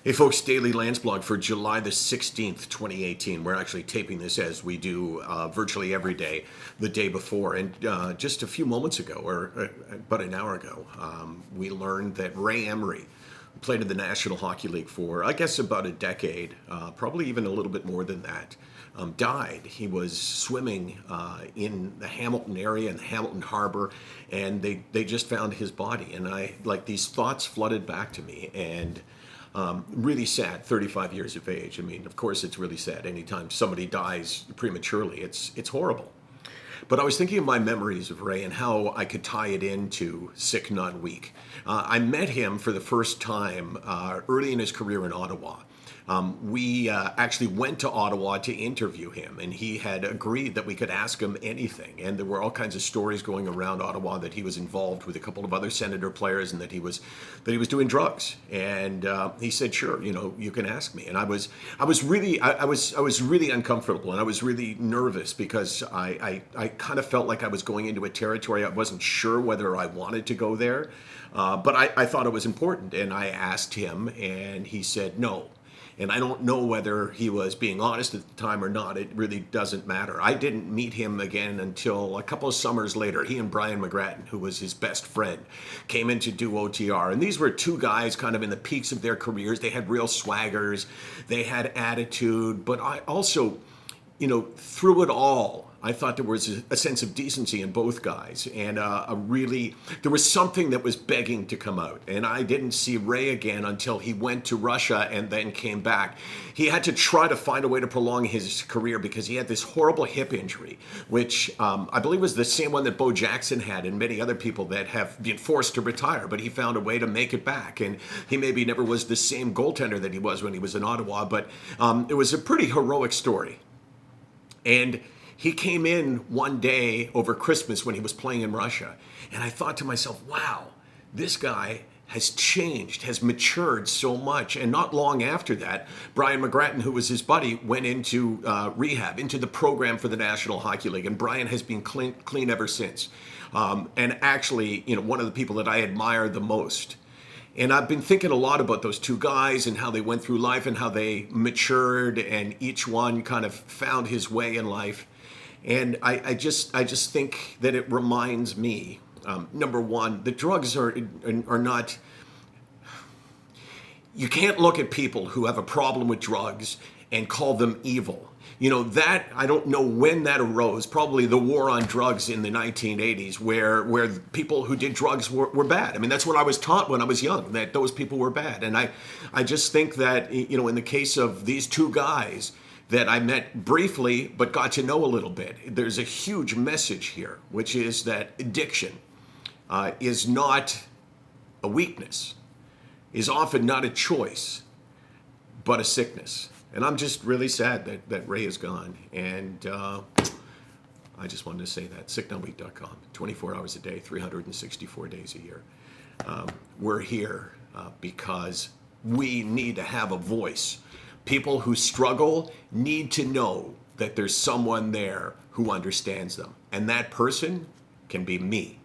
Hey folks, Daily Landsblog for July the 16th, 2018. We're actually taping this as we do virtually every day, the day before. And just a few moments ago, or about an hour ago, we learned that Ray Emery, who played in the National Hockey League for, I guess, about a decade, probably even a little bit more than that, died. He was swimming in the Hamilton area, in the Hamilton Harbor, and they just found his body. And these thoughts flooded back to me, and really sad, 35 years of age. I mean, of course, it's really sad. Anytime somebody dies prematurely, it's horrible. But I was thinking of my memories of Ray and how I could tie it into SickNotWeak. I met him for the first time early in his career in Ottawa. We actually went to Ottawa to interview him, and he had agreed that we could ask him anything. And there were all kinds of stories going around Ottawa that he was involved with a couple of other Senator players, and that he was doing drugs. And he said, "Sure, you can ask me." And I was really uncomfortable, and I was really nervous because I kind of felt like I was going into a territory I wasn't sure whether I wanted to go there, but I thought it was important, and I asked him, and he said no. And I don't know whether he was being honest at the time or not. It really doesn't matter. I didn't meet him again until a couple of summers later. He and Brian McGrattan, who was his best friend, came in to do OTR. And these were two guys kind of in the peaks of their careers. They had real swaggers. They had attitude. But I also, through it all, I thought there was a sense of decency in both guys, and there was something that was begging to come out. And I didn't see Ray again until he went to Russia and then came back. He had to try to find a way to prolong his career because he had this horrible hip injury, which I believe was the same one that Bo Jackson had and many other people that have been forced to retire, but he found a way to make it back. And he maybe never was the same goaltender that he was when he was in Ottawa, but it was a pretty heroic story. And he came in one day over Christmas when he was playing in Russia, and I thought to myself, wow, this guy has changed, has matured so much. And not long after that, Brian McGrattan, who was his buddy, went into rehab, into the program for the National Hockey League, and Brian has been clean ever since. And actually, one of the people that I admire the most. And I've been thinking a lot about those two guys and how they went through life and how they matured, and each one kind of found his way in life. And I just think that it reminds me, number one, the drugs are not. You can't look at people who have a problem with drugs and call them evil. That I don't know when that arose. Probably the war on drugs in the 1980s, where people who did drugs were bad. I mean, that's what I was taught when I was young, that those people were bad. And I just think that in the case of these two guys that I met briefly but got to know a little bit, there's a huge message here, which is that addiction is not a weakness, is often not a choice, but a sickness. And I'm just really sad that Ray is gone. And I just wanted to say that. SickNotWeak.com, 24 hours a day, 364 days a year. We're here because we need to have a voice. People who struggle need to know that there's someone there who understands them. And that person can be me.